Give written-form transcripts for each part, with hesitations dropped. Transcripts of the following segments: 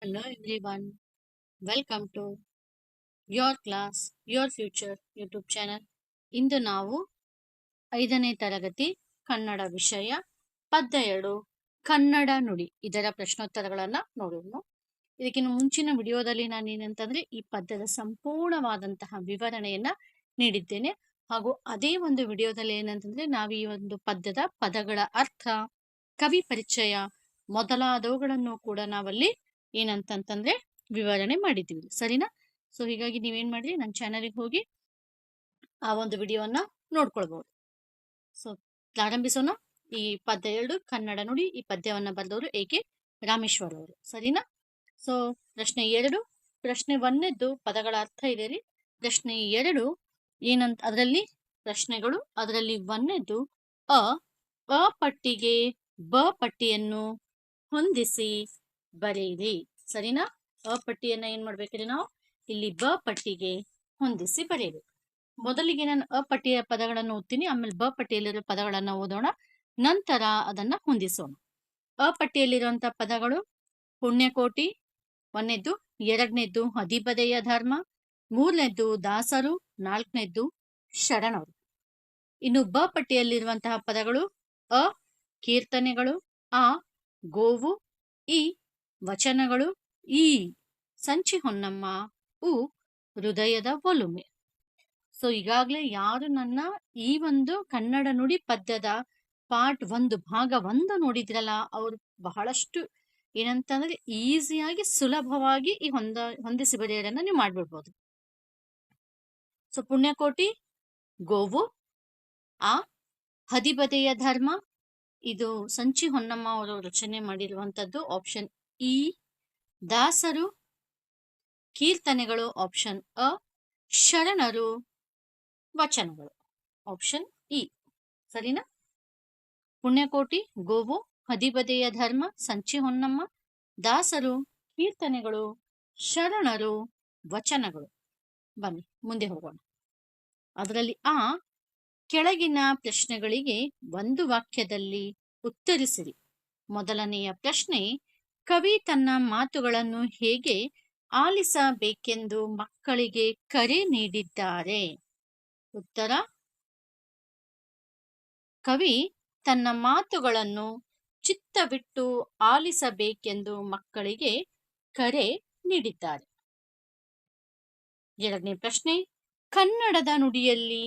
Hello everyone, welcome to your class, your future YouTube channel. ಇಂದು ನಾವು 5ನೇ ತರಗತಿ ಕನ್ನಡ ವಿಷಯ ಪದ್ಯ 2 ಕನ್ನಡ ನುಡಿ ಇದರ ಪ್ರಶ್ನೋತ್ತರಗಳನ್ನ ನೋಡೋಣ. ಇದಕ್ಕಿಂತ ಮುಂಚಿನ ವಿಡಿಯೋದಲ್ಲಿ ನಾನು ಏನಂತಂದ್ರೆ ಈ ಪದ್ಯದ ಸಂಪೂರ್ಣವಾದಂತಹ ವಿವರಣೆಯನ್ನ ನೀಡಿದ್ದೇನೆ. ಹಾಗೂ ಅದೇ ಒಂದು ವಿಡಿಯೋದಲ್ಲಿ ಏನಂತಂದ್ರೆ ನಾವು ಈ ಒಂದು ಪದ್ಯದ ಪದಗಳ ಅರ್ಥ, ಕವಿ ಪರಿಚಯ ಮೊದಲಾದವುಗಳನ್ನು ಕೂಡ ನಾವಲ್ಲಿ ಏನಂತಂತಂದ್ರೆ ವಿವರಣೆ ಮಾಡಿದ್ದೀವಿ, ಸರಿನಾ? ಸೊ ಹೀಗಾಗಿ ನೀವೇನ್ ಮಾಡ್ರಿ, ನನ್ನ ಚಾನಲ್ಗೆ ಹೋಗಿ ಆ ಒಂದು ವಿಡಿಯೋವನ್ನ ನೋಡ್ಕೊಳ್ಬಹುದು. ಸೊ ಪ್ರಾರಂಭಿಸೋಣ. ಈ ಪದ್ಯ 2 ಕನ್ನಡ ನುಡಿ. ಈ ಪದ್ಯವನ್ನ ಬರೆದವರು ಎ.ಕೆ. ರಾಮೇಶ್ವರ್ ಅವರು, ಸರಿನಾ? ಸೊ ಪ್ರಶ್ನೆ 2, ಪ್ರಶ್ನೆ 1ನೇದ್ದು ಪದಗಳ ಅರ್ಥ ಇದೆ ರೀ. ಪ್ರಶ್ನೆ 2 ಏನಂತ, ಅದರಲ್ಲಿ ಪ್ರಶ್ನೆಗಳು, ಅದರಲ್ಲಿ 1ನೇದ್ದು ಅ ಪಟ್ಟಿಗೆ ಬ ಪಟ್ಟಿಯನ್ನು ಹೊಂದಿಸಿ ಬರೆಯಿರಿ, ಸರಿನಾ? ಅ ಪಟ್ಟಿಯನ್ನ ಏನ್ ಮಾಡ್ಬೇಕ್ರಿ, ನಾವು ಇಲ್ಲಿ ಬ ಪಟ್ಟಿಗೆ ಹೊಂದಿಸಿ ಬರೆಯಬೇಕು. ಮೊದಲಿಗೆ ನಾನು ಅ ಪಟ್ಟಿಯ ಪದಗಳನ್ನು ಓದ್ತೀನಿ, ಆಮೇಲೆ ಬ ಪಟ್ಟಿಯಲ್ಲಿರೋ ಪದಗಳನ್ನ ಓದೋಣ, ನಂತರ ಅದನ್ನ ಹೊಂದಿಸೋಣ. ಅ ಪಟ್ಟಿಯಲ್ಲಿರುವಂತಹ ಪದಗಳು ಪುಣ್ಯಕೋಟಿ 1ನೇದ್ದು, 2ನೇದ್ದು ಹದಿಬದೆಯ ಧರ್ಮ, 3ನೇದ್ದು ದಾಸರು, 4ನೇದ್ದು ಶರಣರು. ಇನ್ನು ಬ ಪಟ್ಟಿಯಲ್ಲಿರುವಂತಹ ಪದಗಳು ಅ ಕೀರ್ತನೆಗಳು, ಆ ಗೋವು, ಈ ವಚನಗಳು, ಈ ಸಂಚಿ ಹೊನ್ನಮ್ಮ, ಉ ಹೃದಯದ ಒಲುಮೆ. ಸೊ ಈಗಾಗಲೇ ಯಾರು ನನ್ನ ಈ ಒಂದು ಕನ್ನಡ ನುಡಿ ಪದ್ಯದ ಪಾರ್ಟ್ 1 ಭಾಗ 1 ನೋಡಿದ್ರಲ್ಲ, ಅವ್ರು ಬಹಳಷ್ಟು ಏನಂತಂದ್ರೆ ಈಸಿಯಾಗಿ ಸುಲಭವಾಗಿ ಈ ಹೊಂದಿಸಿ ಬರೆಯೋದನ್ನ ನೀವು ಮಾಡ್ಬಿಡ್ಬೋದು. ಸೊ ಪುಣ್ಯಕೋಟಿ ಗೋವು, ಆ ಹದಿಬದೆಯ ಧರ್ಮ ಇದು ಸಂಚಿ ಹೊನ್ನಮ್ಮ ಅವರು ರಚನೆ ಮಾಡಿರುವಂತದ್ದು, ಆಪ್ಷನ್ ಇ. ದಾಸರು ಕೀರ್ತನೆಗಳು, ಆಪ್ಷನ್ ಅ. ಶರಣರು ವಚನಗಳು, ಆಪ್ಷನ್ ಇ, ಸರಿನಾ? ಪುಣ್ಯಕೋಟಿ, ಗೋವು, ಹದಿಬದೆಯ ಧರ್ಮ, ಸಂಚಿ ಹೊನ್ನಮ್ಮ, ದಾಸರು, ಕೀರ್ತನೆಗಳು, ಶರಣರು, ವಚನಗಳು. ಬನ್ನಿ ಮುಂದೆ ಹೋಗೋಣ. ಅದರಲ್ಲಿ ಆ ಕೆಳಗಿನ ಪ್ರಶ್ನೆಗಳಿಗೆ 1 ವಾಕ್ಯದಲ್ಲಿ ಉತ್ತರಿಸಿರಿ. ಮೊದಲನೆಯ ಪ್ರಶ್ನೆ, ಕವಿ ತನ್ನ ಮಾತುಗಳನ್ನು ಹೇಗೆ ಆಲಿಸಬೇಕೆಂದು ಮಕ್ಕಳಿಗೆ ಕರೆ ನೀಡಿದ್ದಾರೆ? ಉತ್ತರ, ಕವಿ ತನ್ನ ಮಾತುಗಳನ್ನು ಚಿತ್ತವಿಟ್ಟು ಆಲಿಸಬೇಕೆಂದು ಮಕ್ಕಳಿಗೆ ಕರೆ ನೀಡಿದ್ದಾರೆ. 2ನೇ ಪ್ರಶ್ನೆ, ಕನ್ನಡದ ನುಡಿಯಲ್ಲಿ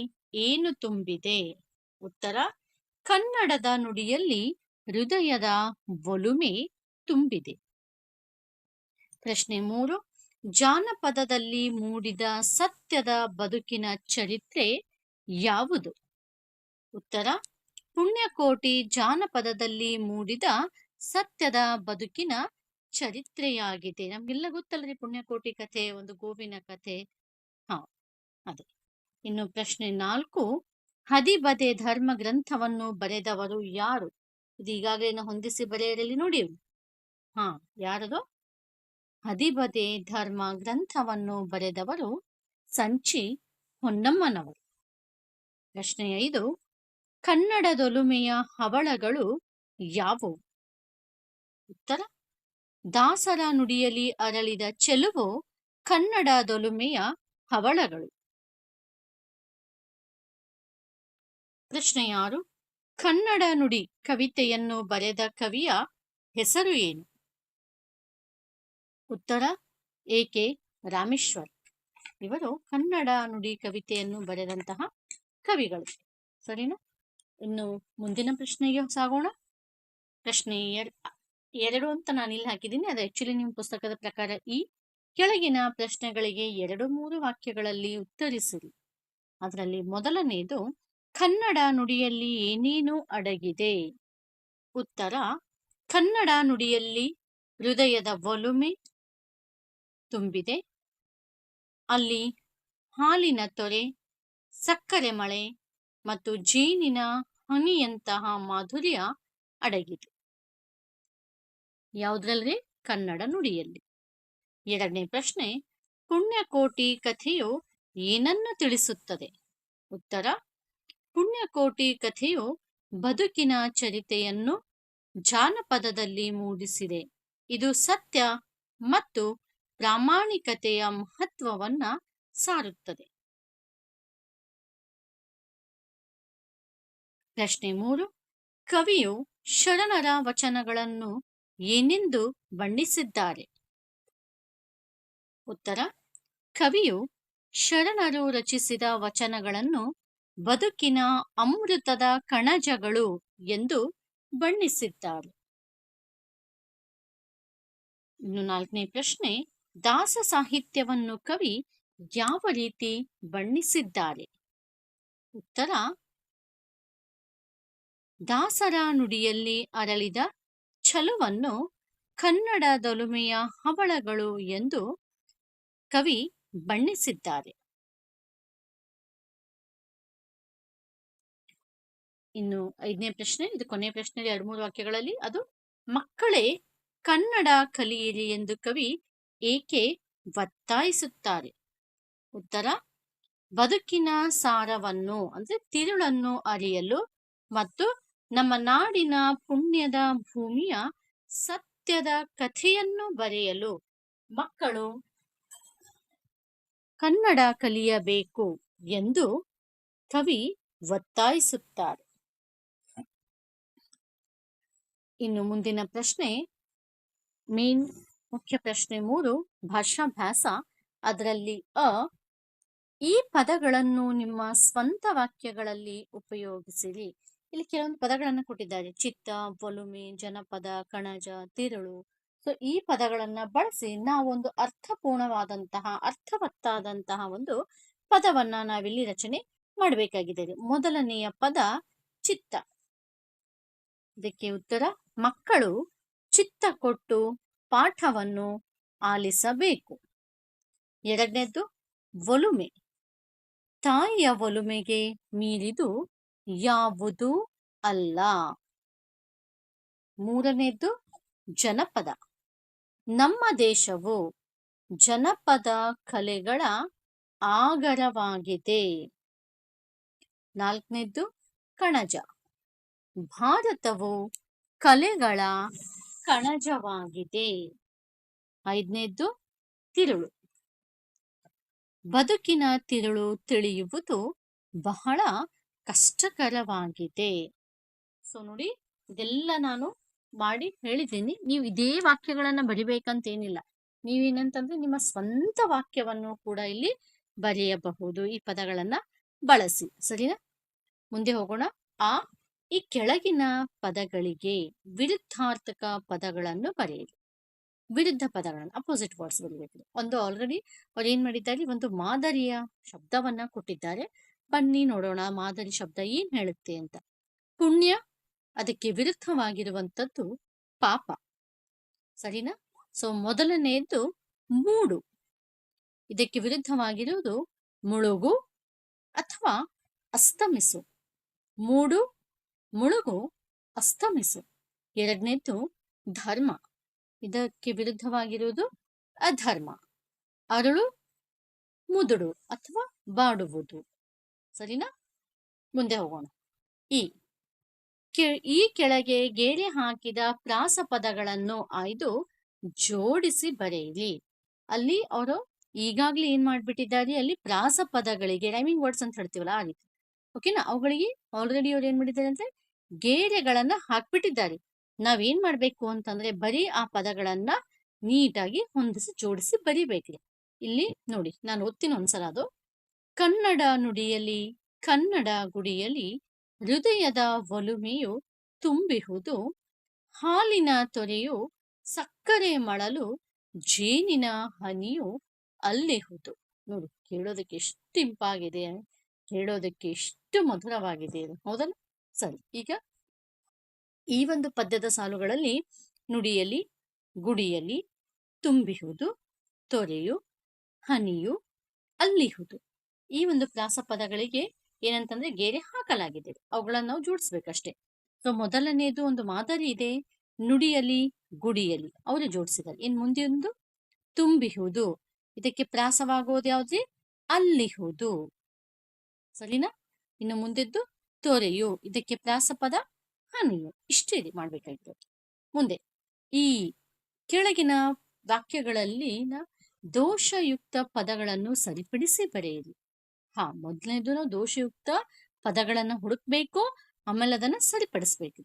ಏನು ತುಂಬಿದೆ? ಉತ್ತರ, ಕನ್ನಡದ ನುಡಿಯಲ್ಲಿ ಹೃದಯದ ಒಲುಮೆ ತುಂಬಿದೆ. ಪ್ರಶ್ನೆ 3, ಜಾನಪದದಲ್ಲಿ ಮೂಡಿದ ಸತ್ಯದ ಬದುಕಿನ ಚರಿತ್ರೆ ಯಾವುದು? ಉತ್ತರ, ಪುಣ್ಯಕೋಟಿ ಜಾನಪದದಲ್ಲಿ ಮೂಡಿದ ಸತ್ಯದ ಬದುಕಿನ ಚರಿತ್ರೆಯಾಗಿದೆ. ನಮ್ಗೆಲ್ಲ ಗೊತ್ತಲ್ರಿ ಪುಣ್ಯಕೋಟಿ ಕಥೆ, ಒಂದು ಗೋವಿನ ಕಥೆ. ಅದೇ. ಇನ್ನು ಪ್ರಶ್ನೆ 4, ಹದಿಬದೆ ಧರ್ಮ ಗ್ರಂಥವನ್ನು ಬರೆದವರು ಯಾರು? ಇದು ಈಗಾಗಲೇ ಹೊಂದಿಸಿ ಬರೆಯರಲ್ಲಿ ನೋಡಿ. ಯಾರದು? ಹದಿಬದೆ ಧರ್ಮ ಗ್ರಂಥವನ್ನು ಬರೆದವರು ಸಂಚಿ ಹೊನ್ನಮ್ಮನವರು. ಪ್ರಶ್ನೆ 5, ಕನ್ನಡದೊಲುಮೆಯ ಹವಳಗಳು ಯಾವುವು? ಉತ್ತರ, ದಾಸರ ನುಡಿಯಲ್ಲಿ ಅರಳಿದ ಚೆಲುವು ಕನ್ನಡದೊಲುಮೆಯ ಹವಳಗಳು. ಪ್ರಶ್ನೆ 6, ಕನ್ನಡ ನುಡಿ ಕವಿತೆಯನ್ನು ಬರೆದ ಕವಿಯ ಹೆಸರು ಏನು? ಉತ್ತರ, ಎ.ಕೆ. ರಾಮೇಶ್ವರ್. ಇವರು ಕನ್ನಡ ನುಡಿ ಕವಿತೆಯನ್ನು ಬರೆದಂತಹ ಕವಿಗಳು, ಸರಿನಾ? ಇನ್ನು ಮುಂದಿನ ಪ್ರಶ್ನೆಗೆ ಸಾಗೋಣ. ಪ್ರಶ್ನೆ 2 ಅಂತ ನಾನು ಇಲ್ಲಿ ಹಾಕಿದ್ದೀನಿ, ಅದು ಆಕ್ಚುಲಿ ನಿಮ್ಮ ಪುಸ್ತಕದ ಪ್ರಕಾರ ಈ ಕೆಳಗಿನ ಪ್ರಶ್ನೆಗಳಿಗೆ 2-3 ವಾಕ್ಯಗಳಲ್ಲಿ ಉತ್ತರಿಸಿರಿ. ಅದರಲ್ಲಿ ಮೊದಲನೆಯದು, ಕನ್ನಡ ನುಡಿಯಲ್ಲಿ ಏನೇನು ಅಡಗಿದೆ? ಉತ್ತರ, ಕನ್ನಡ ನುಡಿಯಲ್ಲಿ ಹೃದಯದ ಒಲುಮೆ ತುಂಬಿದೆ. ಅಲ್ಲಿ ಹಾಲಿನ ತೊರೆ, ಸಕ್ಕರೆ ಮಳೆ ಮತ್ತು ಜೇನಿನ ಹನಿಯಂತಹ ಮಾಧುರ್ಯ ಅಡಗಿದೆ. ಯಾವುದ್ರಲ್ಲಿ? ಕನ್ನಡ ನುಡಿಯಲ್ಲಿ. 2ನೇ ಪ್ರಶ್ನೆ, ಪುಣ್ಯಕೋಟಿ ಕಥೆಯು ಏನನ್ನು ತಿಳಿಸುತ್ತದೆ? ಉತ್ತರ, ಪುಣ್ಯಕೋಟಿ ಕಥೆಯು ಬದುಕಿನ ಚರಿತೆಯನ್ನು ಜಾನಪದದಲ್ಲಿ ಮೂಡಿಸಿದೆ. ಇದು ಸತ್ಯ ಮತ್ತು ಪ್ರಾಮಾಣಿಕತೆಯ ಮಹತ್ವವನ್ನ ಸಾರುತ್ತದೆ. ಪ್ರಶ್ನೆ 3. ಕವಿಯು ಶರಣರ ವಚನಗಳನ್ನು ಏನೆಂದು ಬಣ್ಣಿಸಿದ್ದಾರೆ? ಉತ್ತರ: ಕವಿಯು ಶರಣರು ರಚಿಸಿದ ವಚನಗಳನ್ನು ಬದುಕಿನ ಅಮೃತದ ಕಣಜಗಳು ಎಂದು ಬಣ್ಣಿಸಿದ್ದಾರೆ. ಇನ್ನು 4ನೇ ಪ್ರಶ್ನೆ: ದಾಸ ಸಾಹಿತ್ಯವನ್ನು ಕವಿ ಯಾವ ರೀತಿ ಬಣ್ಣಿಸಿದ್ದಾರೆ? ಉತ್ತರ: ದಾಸರ ನುಡಿಯಲ್ಲಿ ಅರಳಿದ ಛಲವನ್ನು ಕನ್ನಡದೊಲುಮೆಯ ಹವಳಗಳು ಎಂದು ಕವಿ ಬಣ್ಣಿಸಿದ್ದಾರೆ. ಇನ್ನು 5ನೇ ಪ್ರಶ್ನೆ, ಇದು ಕೊನೆ ಪ್ರಶ್ನೆ, 2-3 ವಾಕ್ಯಗಳಲ್ಲಿ. ಅದು: ಮಕ್ಕಳೇ ಕನ್ನಡ ಕಲಿಯಿರಿ ಎಂದು ಕವಿ ಏಕೆ ಒತ್ತಾಯಿಸುತ್ತಾರೆ? ಉತ್ತರ: ಬದುಕಿನ ಸಾರವನ್ನು ಅಂದ್ರೆ ತಿರುಳನ್ನು ಅರಿಯಲು ಮತ್ತು ನಮ್ಮ ನಾಡಿನ ಪುಣ್ಯದ ಭೂಮಿಯ ಸತ್ಯದ ಕಥೆಯನ್ನು ಬರೆಯಲು ಮಕ್ಕಳು ಕನ್ನಡ ಕಲಿಯಬೇಕು ಎಂದು ಕವಿ ಒತ್ತಾಯಿಸುತ್ತಾರೆ. ಇನ್ನು ಮುಂದಿನ ಪ್ರಶ್ನೆ, ಮುಖ್ಯ ಪ್ರಶ್ನೆ 3, ಭಾಷಾಭ್ಯಾಸ. ಅದರಲ್ಲಿ ಈ ಪದಗಳನ್ನು ನಿಮ್ಮ ಸ್ವಂತ ವಾಕ್ಯಗಳಲ್ಲಿ ಉಪಯೋಗಿಸಿರಿ. ಇಲ್ಲಿ ಕೆಲವೊಂದು ಪದಗಳನ್ನು ಕೊಟ್ಟಿದ್ದಾರೆ: ಚಿತ್ತ, ಒಲುಮೆ, ಜನಪದ, ಕಣಜ, ತಿರುಳು. ಸೊ ಈ ಪದಗಳನ್ನ ಬಳಸಿ ನಾವೊಂದು ಅರ್ಥಪೂರ್ಣವಾದಂತಹ ಅರ್ಥವತ್ತಾದಂತಹ ಒಂದು ಪದವನ್ನ ನಾವಿಲ್ಲಿ ರಚನೆ ಮಾಡಬೇಕಾಗಿದೆ. ಮೊದಲನೆಯ ಪದ ಚಿತ್ತ. ಇದಕ್ಕೆ ಉತ್ತರ: ಮಕ್ಕಳು ಚಿತ್ತ ಕೊಟ್ಟು ಪಾಠವನ್ನು ಆಲಿಸಬೇಕು. ಎರಡನೇದ್ದು ಒಲುಮೆ. ತಾಯಿಯ ಒಲುಮೆಗೆ ಮೀರಿದು ಯಾವುದೂ ಅಲ್ಲ. ಮೂರನೇದ್ದು ಜನಪದ. ನಮ್ಮ ದೇಶವು ಜನಪದ ಕಲೆಗಳ ಆಗರವಾಗಿದೆ. ನಾಲ್ಕನೇದ್ದು ಕಣಜ. ಭಾರತವು ಕಲೆಗಳ ಕಣಜವಾಗಿದೆ. ಐದನೇದ್ದು ತಿರುಳು. ಬದುಕಿನ ತಿರುಳು ತಿಳಿಯುವುದು ಬಹಳ ಕಷ್ಟಕರವಾಗಿದೆ. ಸೊ ನೋಡಿ, ಇದೆಲ್ಲ ನಾನು ಮಾಡಿ ಹೇಳಿದ್ದೀನಿ. ನೀವು ಇದೇ ವಾಕ್ಯಗಳನ್ನ ಬರಿಬೇಕಂತೇನಿಲ್ಲ. ನೀವೇನಂತಂದ್ರೆ ನಿಮ್ಮ ಸ್ವಂತ ವಾಕ್ಯವನ್ನು ಕೂಡ ಇಲ್ಲಿ ಬರೆಯಬಹುದು ಈ ಪದಗಳನ್ನ ಬಳಸಿ. ಸರಿನಾ? ಮುಂದೆ ಹೋಗೋಣ. ಈ ಕೆಳಗಿನ ಪದಗಳಿಗೆ ವಿರುದ್ಧಾರ್ಥಕ ಪದಗಳನ್ನು ಬರೆಯಿರಿ. ವಿರುದ್ಧ ಪದಗಳನ್ನು, ಅಪೋಸಿಟ್ ವರ್ಡ್ಸ್ ಬರೀಬೇಕು. ಒಂದು ಆಲ್ರೆಡಿ ಅವ್ರು ಏನ್ ಮಾಡಿದ್ದಾರೆ, ಒಂದು ಮಾದರಿಯ ಶಬ್ದವನ್ನ ಕೊಟ್ಟಿದ್ದಾರೆ. ಬನ್ನಿ ನೋಡೋಣ ಮಾದರಿ ಶಬ್ದ ಏನ್ ಹೇಳುತ್ತೆ ಅಂತ. ಪುಣ್ಯ, ಅದಕ್ಕೆ ವಿರುದ್ಧವಾಗಿರುವಂತದ್ದು ಪಾಪ. ಸರಿನಾ? ಸೊ ಮೊದಲನೆಯದ್ದು ಮೂಡು. ಇದಕ್ಕೆ ವಿರುದ್ಧವಾಗಿರುವುದು ಮುಳುಗು ಅಥವಾ ಅಸ್ತಮಿಸು. ಮೂಡು, ಮುಳುಗು, ಅಸ್ತಮಿಸು. ಎರಡನೇದ್ದು ಧರ್ಮ. ಇದಕ್ಕೆ ವಿರುದ್ಧವಾಗಿರುವುದು ಅಧರ್ಮ. ಅರಳು, ಮುದುಡು ಅಥವಾ ಬಾಡುವುದು. ಸರಿನಾ? ಮುಂದೆ ಹೋಗೋಣ. ಈ ಕೆಳಗೆ ಗೆರೆ ಹಾಕಿದ ಪ್ರಾಸ ಪದಗಳನ್ನು ಆಯ್ದು ಜೋಡಿಸಿ ಬರೆಯಿರಿ. ಅಲ್ಲಿ ಅವರು ಈಗಾಗ್ಲೇ ಏನ್ ಮಾಡ್ಬಿಟ್ಟಿದ್ದಾರೆ, ಅಲ್ಲಿ ಪ್ರಾಸ ಪದಗಳಿಗೆ ರೈಮಿಂಗ್ ವರ್ಡ್ಸ್ ಅಂತ ಹೇಳ್ತೀವಲ್ಲ ಆ ರೀತಿ. ಓಕೆನಾ? ಅವುಗಳಿಗೆ ಆಲ್ರೆಡಿ ಅವ್ರು ಏನ್ ಮಾಡಿದ್ದಾರೆ ಅಂದ್ರೆ ಗೆರೆಗಳನ್ನ ಹಾಕ್ಬಿಟ್ಟಿದ್ದಾರೆ. ನಾವೇನ್ ಮಾಡ್ಬೇಕು ಅಂತಂದ್ರೆ ಬರೀ ಆ ಪದಗಳನ್ನ ನೀಟಾಗಿ ಹೊಂದಿಸಿ ಜೋಡಿಸಿ ಬರಿಬೇಕ್ರಿ. ಇಲ್ಲಿ ನೋಡಿ, ನಾನು ಓದ್ತೀನಿ ಒಂದ್ಸಲ. ಅದು: ಕನ್ನಡ ನುಡಿಯಲ್ಲಿ ಕನ್ನಡ ಗುಡಿಯಲ್ಲಿ ಹೃದಯದ ಒಲುಮೆಯು ತುಂಬಿಹುದು, ಹಾಲಿನ ತೊರೆಯು ಸಕ್ಕರೆ ಮಳಲು, ಜೇನಿನ ಹನಿಯು ಅಲ್ಲಿಹುದು. ನೋಡಿ, ಕೇಳೋದಕ್ಕೆ ಎಷ್ಟು ಇಂಪಾಗಿದೆ, ಹೇಳೋದಕ್ಕೆ ಎಷ್ಟು ಮಧುರವಾಗಿದೆ, ಹೌದಲ್ಲ? ಸರಿ, ಈಗ ಈ ಒಂದು ಪದ್ಯದ ಸಾಲುಗಳಲ್ಲಿ ನುಡಿಯಲ್ಲಿ, ಗುಡಿಯಲ್ಲಿ, ತುಂಬಿಹುದು, ತೊರೆಯು, ಹನಿಯು, ಅಲ್ಲಿಹುದು, ಈ ಒಂದು ಪ್ರಾಸ ಪದಗಳಿಗೆ ಏನಂತಂದ್ರೆ ಗೆರೆ ಹಾಕಲಾಗಿದೆ. ಅವುಗಳನ್ನ ನಾವು ಜೋಡಿಸ್ಬೇಕಷ್ಟೇ. ಸೊ ಮೊದಲನೇದು ಒಂದು ಮಾದರಿ ಇದೆ, ನುಡಿಯಲ್ಲಿ, ಗುಡಿಯಲ್ಲಿ ಅವರು ಜೋಡಿಸಿದ್ದಾರೆ. ಇನ್ ಮುಂದೆ ಒಂದು ತುಂಬಿಹುದು, ಇದಕ್ಕೆ ಪ್ರಾಸವಾಗೋದು ಯಾವ್ದ್ರಿ? ಅಲ್ಲಿಹುದು. ಸರಿನಾ? ಇನ್ನು ಮುಂದೆದ್ದು ತೊರೆಯು, ಇದಕ್ಕೆ ಪ್ರಾಸಪದ ಹನಿಯು. ಇಷ್ಟೇ ಮಾಡ್ಬೇಕಾಯ್ತು. ಮುಂದೆ ಈ ಕೆಳಗಿನ ವಾಕ್ಯಗಳಲ್ಲಿನ ದೋಷಯುಕ್ತ ಪದಗಳನ್ನು ಸರಿಪಡಿಸಿ ಬರೆಯಿರಿ. ಮೊದಲನೇದು ನಾವು ದೋಷಯುಕ್ತ ಪದಗಳನ್ನ ಹುಡುಕ್ಬೇಕು, ಆಮೇಲೆ ಅದನ್ನ ಸರಿಪಡಿಸ್ಬೇಕು.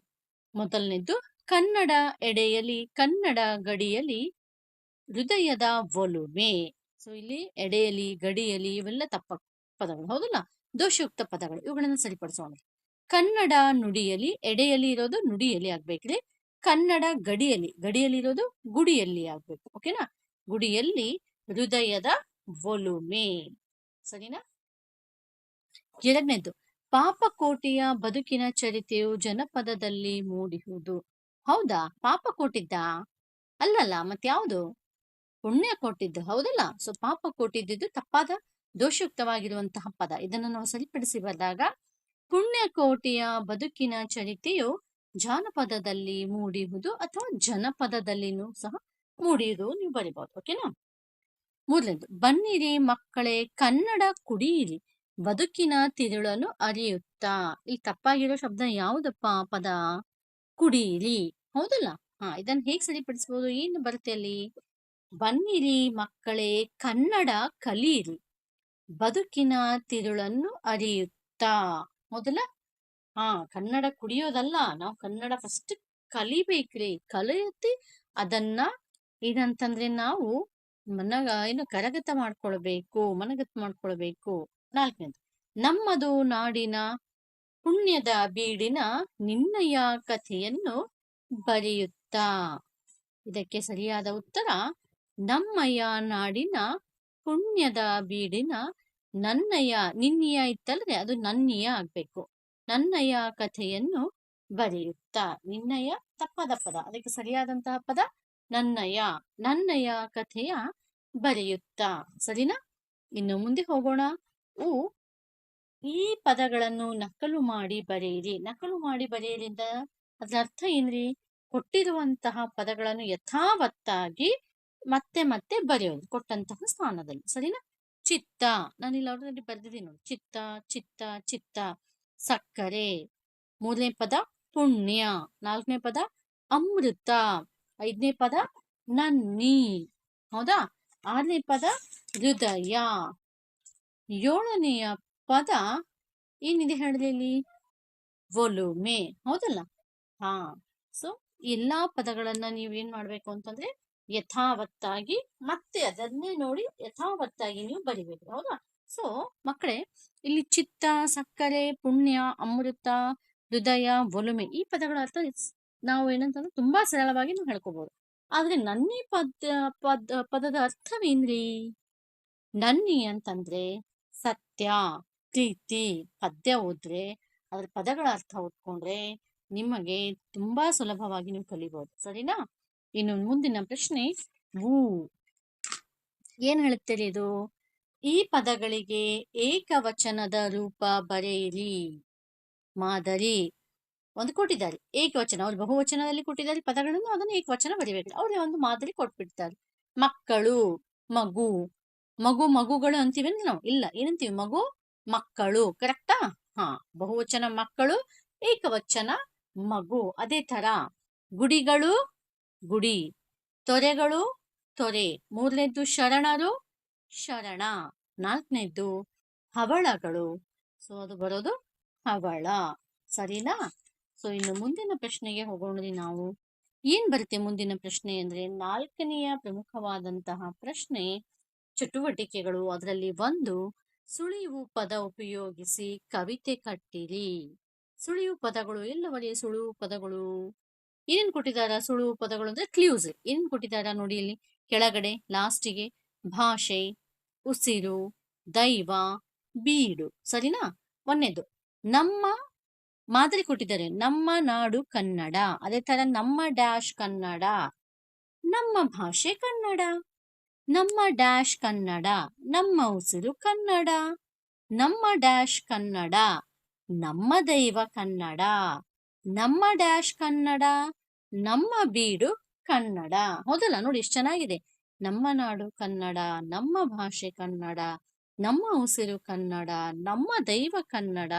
ಮೊದಲನೇದು ಕನ್ನಡ ಎಡೆಯಲಿ ಕನ್ನಡ ಗಡಿಯಲಿ ಹೃದಯದ ಒಲುಮೆ. ಸೊ ಇಲ್ಲಿ ಎಡೆಯಲಿ ಗಡಿಯಲಿ ಇವೆಲ್ಲ ತಪ್ಪ ಪದಗಳು, ಹೌದಲ್ಲ, ದೋಷಯುಕ್ತ ಪದಗಳು. ಇವುಗಳನ್ನ ಸರಿಪಡಿಸೋಣ. ಕನ್ನಡ ನುಡಿಯಲಿ, ಎಡೆಯಲ್ಲಿ ಇರೋದು ನುಡಿಯಲ್ಲಿ ಆಗ್ಬೇಕ್ರಿ. ಕನ್ನಡ ಗಡಿಯಲ್ಲಿ, ಗಡಿಯಲ್ಲಿ ಇರೋದು ಗುಡಿಯಲ್ಲಿ ಆಗ್ಬೇಕು. ಓಕೆನಾ? ಗುಡಿಯಲ್ಲಿ ಹೃದಯದ ಒಲುಮೆ. ಸರಿನಾ? ಎರಡನೇದು ಪಾಪಕೋಟಿಯ ಬದುಕಿನ ಚರಿತೆಯು ಜನಪದದಲ್ಲಿ ಮೂಡಿಹುದು. ಹೌದಾ? ಪಾಪ ಕೊಟ್ಟಿದ್ದ ಅಲ್ಲಲ್ಲ, ಮತ್ಯಾವುದು? ಪುಣ್ಯ ಕೊಟ್ಟಿದ್ದು, ಹೌದಲ್ಲ? ಸೊ ಪಾಪ ಕೊಟ್ಟಿದ್ದು ತಪ್ಪಾದ ದೋಷಯುಕ್ತವಾಗಿರುವಂತಹ ಪದ. ಇದನ್ನು ನಾವು ಸರಿಪಡಿಸಿ ಬಂದಾಗ ಪುಣ್ಯಕೋಟಿಯ ಬದುಕಿನ ಚರಿತೆಯು ಜಾನಪದದಲ್ಲಿ ಮೂಡಿಹುದು ಅಥವಾ ಜನಪದದಲ್ಲಿನೂ ಸಹ ಮೂಡಿಯುವುದು ನೀವು ಬರಿಬಹುದು. ಓಕೆನಾ? ಮೂರನೇದು ಬನ್ನಿರಿ ಮಕ್ಕಳೇ ಕನ್ನಡ ಕುಡಿಯಿರಿ ಬದುಕಿನ ತಿರುಳನ್ನು ಅರಿಯುತ್ತಾ. ಇಲ್ಲಿ ತಪ್ಪಾಗಿರೋ ಶಬ್ದ ಯಾವುದಪ್ಪ? ಪದ ಕುಡಿಯಿರಿ, ಹೌದಲ್ಲ? ಇದನ್ನ ಹೇಗ್ ಸರಿಪಡಿಸಬಹುದು? ಏನು ಬರುತ್ತೆ ಅಲ್ಲಿ? ಬನ್ನಿರಿ ಮಕ್ಕಳೇ ಕನ್ನಡ ಕಲಿಯಿರಿ ಬದುಕಿನ ತಿರುಳನ್ನು ಅರಿಯುತ್ತಾ. ಮೊದಲ ಕನ್ನಡ ಕುಡಿಯೋದಲ್ಲ, ನಾವು ಕನ್ನಡ ಫಸ್ಟ್ ಕಲಿಬೇಕ್ರಿ. ಕಲಿಯುತ್ತಿ ಅದನ್ನ ಏನಂತಂದ್ರೆ ನಾವು ಕರಗತ ಮಾಡ್ಕೊಳ್ಬೇಕು, ಮನಗತ್ ಮಾಡ್ಕೊಳ್ಬೇಕು. ನಾಲ್ಕನೇದು ನಮ್ಮದು ನಾಡಿನ ಪುಣ್ಯದ ಬೀಡಿನ ನಿನ್ನಯ ಕಥೆಯನ್ನು ಬರೆಯುತ್ತಾ. ಇದಕ್ಕೆ ಸರಿಯಾದ ಉತ್ತರ ನಮ್ಮಯ್ಯ ನಾಡಿನ ಪುಣ್ಯದ ಬೀಡಿನ ನನ್ನಯ್ಯ. ನಿನ್ನಯ ಇತ್ತಲ್ಲದೆ ಅದು ನನ್ನಯ ಆಗ್ಬೇಕು. ನನ್ನಯ ಕಥೆಯನ್ನು ಬರೆಯುತ್ತಾ. ನಿನ್ನಯ ತಪ್ಪದ ಪದ, ಅದಕ್ಕೆ ಸರಿಯಾದಂತಹ ಪದ ನನ್ನಯ. ನನ್ನಯ ಕಥೆಯ ಬರೆಯುತ್ತಾ. ಸರಿನಾ? ಇನ್ನು ಮುಂದೆ ಹೋಗೋಣ. ಈ ಪದಗಳನ್ನು ನಕಲು ಮಾಡಿ ಬರೆಯಿರಿ. ನಕಲು ಮಾಡಿ ಬರೆಯಲಿಂದ ಅದ್ರ ಅರ್ಥ ಏನ್ರಿ? ಕೊಟ್ಟಿರುವಂತಹ ಪದಗಳನ್ನು ಯಥಾವತ್ತಾಗಿ ಮತ್ತೆ ಮತ್ತೆ ಬರೆಯೋದು ಕೊಟ್ಟಂತಹ ಸ್ಥಾನದಲ್ಲಿ. ಸರಿನಾ? ಚಿತ್ತ, ನಾನಿಲ್ಲಿ ಆಲ್ರೆಡಿ ಬರ್ದಿದ್ದೀನಿ ನೋಡಿ. ಚಿತ್ತ ಚಿತ್ತ ಚಿತ್ತ. ಸಕ್ಕರೆ. ಮೂರನೇ ಪದ ಪುಣ್ಯ. ನಾಲ್ಕನೇ ಪದ ಅಮೃತ. ಐದನೇ ಪದ ನನ್ನಿ, ಹೌದಾ? ಆರನೇ ಪದ ಹೃದಯ. ಏಳನೆಯ ಪದ ಏನಿದೆ ಹೇಳಲಿ? ಒಲುಮೆ, ಹೌದಲ್ಲ? ಸೊ ಎಲ್ಲಾ ಪದಗಳನ್ನ ನೀವೇನ್ ಮಾಡ್ಬೇಕು ಅಂತಂದ್ರೆ ಯಥಾವತ್ತಾಗಿ ಮತ್ತೆ ಅದನ್ನೇ ನೋಡಿ ಯಥಾವತ್ತಾಗಿ ನೀವು ಬರಿಬೇಕು, ಹೌದಾ? ಸೊ ಮಕ್ಕಳೇ, ಇಲ್ಲಿ ಚಿತ್ತ, ಸಕ್ಕರೆ, ಪುಣ್ಯ, ಅಮೃತ, ಹೃದಯ, ಒಲುಮೆ ಈ ಪದಗಳ ಅರ್ಥ ನಾವು ಏನಂತಂದ್ರೆ ತುಂಬಾ ಸರಳವಾಗಿ ನಾವು ಹೇಳ್ಕೋಬಹುದು. ಆದ್ರೆ ನನ್ನಿ ಪದದ ಅರ್ಥವೇನ್ರಿ? ನನ್ನಿ ಅಂತಂದ್ರೆ ಸತ್ಯ, ಪ್ರೀತಿ. ಪದ್ಯ ಓದ್ರೆ ಅದ್ರ ಪದಗಳ ಅರ್ಥ ಓದ್ಕೊಂಡ್ರೆ ನಿಮಗೆ ತುಂಬಾ ಸುಲಭವಾಗಿ ನೀವು ಕಲಿಬಹುದು. ಸರಿನಾ? ಇನ್ನು ಮುಂದಿನ ಪ್ರಶ್ನೆ, ಏನ್ ಹೇಳುತ್ತೀರಿ ಇದು? ಈ ಪದಗಳಿಗೆ ಏಕವಚನದ ರೂಪ ಬರೆಯಿರಿ. ಮಾದರಿ ಒಂದು ಕೊಟ್ಟಿದ್ದಾರೆ ಏಕವಚನ, ಅವ್ರು ಬಹುವಚನದಲ್ಲಿ ಕೊಟ್ಟಿದ್ದಾರೆ ಪದಗಳನ್ನು, ಅದನ್ನು ಏಕವಚನ ಬರಿಬೇಕು. ಅವ್ರಿಗೆ ಒಂದು ಮಾದರಿ ಕೊಟ್ಬಿಡ್ತಾರೆ. ಮಕ್ಕಳು, ಮಗು. ಮಗುಗಳು ಅಂತೀವೇನ್ರಿ ನಾವು? ಇಲ್ಲ, ಏನಂತೀವಿ? ಮಗು, ಮಕ್ಕಳು. ಕರೆಕ್ಟಾ? ಬಹುವಚನ ಮಕ್ಕಳು, ಏಕವಚನ ಮಗು. ಅದೇ ತರ ಗುಡಿಗಳು, ಗುಡಿ. ತೊರೆಗಳು, ತೊರೆ. ಮೂರನೇದ್ದು ಶರಣರು, ಶರಣ. ನಾಲ್ಕನೇದ್ದು ಹವಳಗಳು. ಸೊ ಅದು ಬರೋದು ಹವಳ. ಸರಿನಾ? ಸೊ ಇನ್ನು ಮುಂದಿನ ಪ್ರಶ್ನೆಗೆ ಹೋಗೋಣ ನಾವು. ಏನ್ ಬರುತ್ತೆ ಮುಂದಿನ ಪ್ರಶ್ನೆ ಅಂದ್ರೆ, ನಾಲ್ಕನೆಯ ಪ್ರಮುಖವಾದಂತಹ ಪ್ರಶ್ನೆ ಚಟುವಟಿಕೆಗಳು. ಅದರಲ್ಲಿ ಒಂದು ಸುಳಿವು ಪದ ಉಪಯೋಗಿಸಿ ಕವಿತೆ ಕಟ್ಟಿರಿ. ಸುಳಿವು ಪದಗಳು ಎಲ್ಲವರೆಯ ಸುಳಿವು ಪದಗಳು ಏನೇನ್ ಕೊಟ್ಟಿದಾರ? ಸುಳಿವು ಪದಗಳು ಅಂದ್ರೆ ಕ್ಲೂಸ್. ಏನೇನ್ ಕೊಟ್ಟಿದಾರ ನೋಡಿ ಇಲ್ಲಿ ಕೆಳಗಡೆ ಲಾಸ್ಟಿಗೆ. ಭಾಷೆ, ಉಸಿರು, ದೈವ, ಬೀಡು. ಸರಿನಾ? ಒಂದೇದು ನಮ್ಮ ಮಾದರಿ ಕೊಟ್ಟಿದ್ದಾರೆ. ನಮ್ಮ ನಾಡು ಕನ್ನಡ. ಅದೇ ತರ ನಮ್ಮ ಡ್ಯಾಶ್ ಕನ್ನಡ. ನಮ್ಮ ಭಾಷೆ ಕನ್ನಡ. ನಮ್ಮ ಡ್ಯಾಶ್ ಕನ್ನಡ. ನಮ್ಮ ಉಸಿರು ಕನ್ನಡ. ನಮ್ಮ ಡ್ಯಾಶ್ ಕನ್ನಡ. ನಮ್ಮ ದೈವ ಕನ್ನಡ. ನಮ್ಮ ಡ್ಯಾಶ್ ಕನ್ನಡ. ನಮ್ಮ ಬೀಡು ಕನ್ನಡ. ಹೌದಲ್ಲ? ನೋಡಿ ಎಷ್ಟು ಚೆನ್ನಾಗಿದೆ. ನಮ್ಮ ನಾಡು ಕನ್ನಡ, ನಮ್ಮ ಭಾಷೆ ಕನ್ನಡ, ನಮ್ಮ ಉಸಿರು ಕನ್ನಡ, ನಮ್ಮ ದೈವ ಕನ್ನಡ,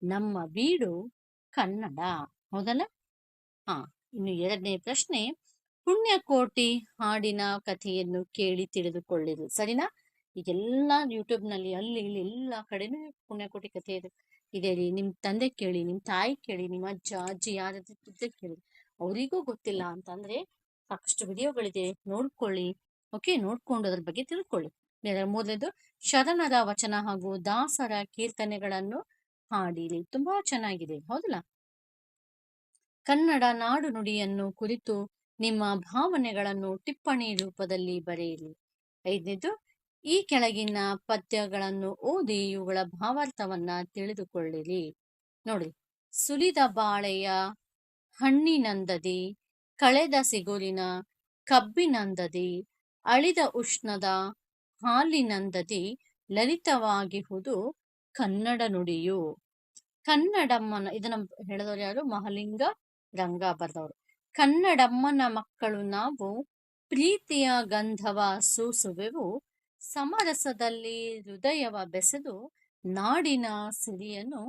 ನಮ್ಮ ಬೀಡು ಕನ್ನಡ. ಹೌದಲ್ಲ? ಇನ್ನು ಎರಡನೇ ಪ್ರಶ್ನೆ, ಪುಣ್ಯಕೋಟಿ ಹಾಡಿನ ಕಥೆಯನ್ನು ಕೇಳಿ ತಿಳಿದುಕೊಳ್ಳಿರಿ. ಸರಿನಾ? ಈಗೆಲ್ಲ ಯೂಟ್ಯೂಬ್ನಲ್ಲಿ ಅಲ್ಲಿ ಇಲ್ಲಿ ಎಲ್ಲ ಕಡೆನೂ ಪುಣ್ಯಕೋಟಿ ಕಥೆ ಇದೆ ರೀ. ನಿಮ್ ತಂದೆ ಕೇಳಿ, ನಿಮ್ ತಾಯಿ ಕೇಳಿ, ನಿಮ್ಮ ಅಜ್ಜ ಅಜ್ಜಿ ಯಾರಿದ್ರೆ ಕೇಳಿ, ಅವರಿಗೂ ಗೊತ್ತಿಲ್ಲ ಅಂತಂದ್ರೆ ಸಾಕಷ್ಟು ವಿಡಿಯೋಗಳಿದೆ, ನೋಡ್ಕೊಳ್ಳಿ. ಓಕೆ, ನೋಡ್ಕೊಂಡು ಅದ್ರ ಬಗ್ಗೆ ತಿಳ್ಕೊಳ್ಳಿ. ಮೂರನೇದು, ಶರಣರ ವಚನ ಹಾಗೂ ದಾಸರ ಕೀರ್ತನೆಗಳನ್ನು ಹಾಡಿರಿ. ತುಂಬಾ ಚೆನ್ನಾಗಿದೆ, ಹೌದಲ್ಲ? ಕನ್ನಡ ನಾಡು ನುಡಿಯನ್ನು ಕುರಿತು ನಿಮ್ಮ ಭಾವನೆಗಳನ್ನು ಟಿಪ್ಪಣಿ ರೂಪದಲ್ಲಿ ಬರೆಯಿರಿ. ಐದನೇದು, ಈ ಕೆಳಗಿನ ಪದ್ಯಗಳನ್ನು ಓದಿ ಇವುಗಳ ಭಾವಾರ್ಥವನ್ನ ತಿಳಿದುಕೊಳ್ಳಿರಿ. ನೋಡಿ, ಸುಲಿದ ಬಾಳೆಯ ಹಣ್ಣಿನಂದದಿ, ಕಳೆದ ಸಿಗುರಿನ ಕಬ್ಬಿನಂದದಿ, ಅಳಿದ ಉಷ್ಣದ ಹಾಲಿನಂದದಿ ಲಲಿತವಾಗಿಹುದು ಕನ್ನಡ ನುಡಿಯು. ಕನ್ನಡಮ್ಮನ, ಇದನ್ನ ಹೇಳಿದವರು ಯಾರು? ಮಹಲಿಂಗ ರಂಗ ಬರೆದವರು. ಕನ್ನಡಮ್ಮನ ಮಕ್ಕಳು ನಾವು, ಪ್ರೀತಿಯ ಗಂಧವ ಸೂಸುವೆವು, ಸಮರಸದಲ್ಲಿ ಹೃದಯವ ಬೆಸೆದು ನಾಡಿನ ಸಿರಿಯನ್ನು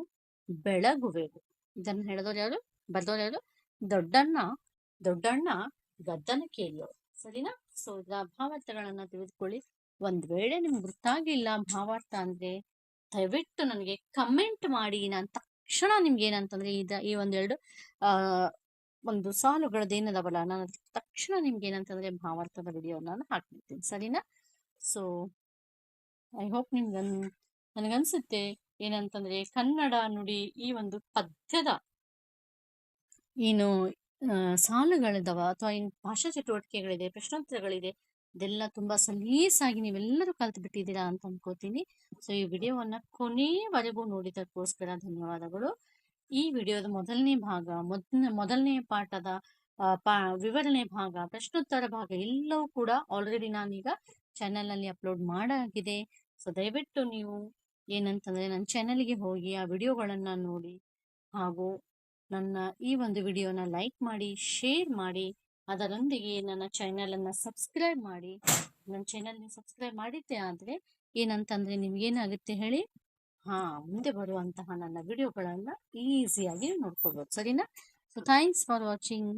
ಬೆಳಗುವೆವು. ಇದನ್ನು ಹೇಳಿದವರು ಯಾರು? ಬರೆದವರು ಯಾರು? ದೊಡ್ಡಣ್ಣ ಗದ್ದನ ಕೇಳಿಯವರು. ಸರಿನಾ? ಸೊ ಇದರ ಭಾವಾರ್ಥಗಳನ್ನ ತಿಳಿದುಕೊಳ್ಳಿ. ಒಂದ್ ವೇಳೆ ನಿಮ್ಗೆ ಗೊತ್ತಾಗಿಲ್ಲ ಭಾವಾರ್ಥ ಅಂದ್ರೆ ದಯವಿಟ್ಟು ನನಗೆ ಕಮೆಂಟ್ ಮಾಡಿ. ನಾನು ತಕ್ಷಣ ನಿಮ್ಗೆ ಏನಂತಂದ್ರೆ ಈ ಒಂದೆರಡು ಒಂದು ಸಾಲುಗಳದ್ದೇನದವಲ್ಲ, ನಾನು ತಕ್ಷಣ ನಿಮ್ಗೆ ಏನಂತಂದ್ರೆ ಭಾವಾರ್ಥದ ವಿಡಿಯೋ ನಾನು ಹಾಕ್ಬಿಡ್ತೀನಿ. ಸರಿನಾ? ಸೊ ಐ ಹೋಪ್ ನನಗನ್ಸುತ್ತೆ ಏನಂತಂದ್ರೆ ಕನ್ನಡ ನುಡಿ ಈ ಒಂದು ಪದ್ಯದ ಏನು ಸಾಲುಗಳಿದಾವ ಅಥವಾ ಏನು ಭಾಷಾ ಚಟುವಟಿಕೆಗಳಿದೆ, ಪ್ರಶ್ನೋತ್ತರಗಳಿದೆ, ಇದೆಲ್ಲ ತುಂಬಾ ಸಲೀಸಾಗಿ ನೀವೆಲ್ಲರೂ ಕಲ್ತು ಬಿಟ್ಟಿದ್ದೀರಾ ಅಂತ ಅನ್ಕೋತೀನಿ. ಸೊ ಈ ವಿಡಿಯೋವನ್ನ ಕೊನೆಯವರೆಗೂ ನೋಡಿದಕ್ಕೋಸ್ಕರ ಧನ್ಯವಾದಗಳು. ಈ ವಿಡಿಯೋದ ಮೊದಲನೇ ಭಾಗ, ಮೊದಲನೇ ಪಾಠದ ವಿವರಣೆ ಭಾಗ, ಪ್ರಶ್ನೋತ್ತರ ಭಾಗ ಎಲ್ಲವೂ ಕೂಡ ಆಲ್ರೆಡಿ ನಾನೀಗ ಚಾನೆಲ್ ನಲ್ಲಿ ಅಪ್ಲೋಡ್ ಮಾಡಾಗಿದೆ. ಸೊ ದಯವಿಟ್ಟು ನೀವು ಏನಂತಂದ್ರೆ ನನ್ನ ಚಾನೆಲ್ಗೆ ಹೋಗಿ ಆ ವಿಡಿಯೋಗಳನ್ನ ನೋಡಿ, ಹಾಗೂ ನನ್ನ ಈ ಒಂದು ವಿಡಿಯೋನ ಲೈಕ್ ಮಾಡಿ, ಶೇರ್ ಮಾಡಿ, ಅದರೊಂದಿಗೆ ನನ್ನ ಚಾನೆಲ್ ಅನ್ನ ಸಬ್ಸ್ಕ್ರೈಬ್ ಮಾಡಿ. ನನ್ನ ಚಾನೆಲ್ ಸಬ್ಸ್ಕ್ರೈಬ್ ಮಾಡಿದ್ದೆ ಆದ್ರೆ ಏನಂತಂದ್ರೆ ನಿಮ್ಗೇನಾಗುತ್ತೆ ಹೇಳಿ, ಮುಂದೆ ಬರುವಂತಹ ನನ್ನ ವಿಡಿಯೋಗಳನ್ನ ಈಸಿಯಾಗಿ ನೋಡ್ಕೋಬಹುದು. ಸರಿನಾ? So thanks for watching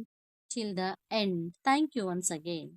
till the end. Thank you once again.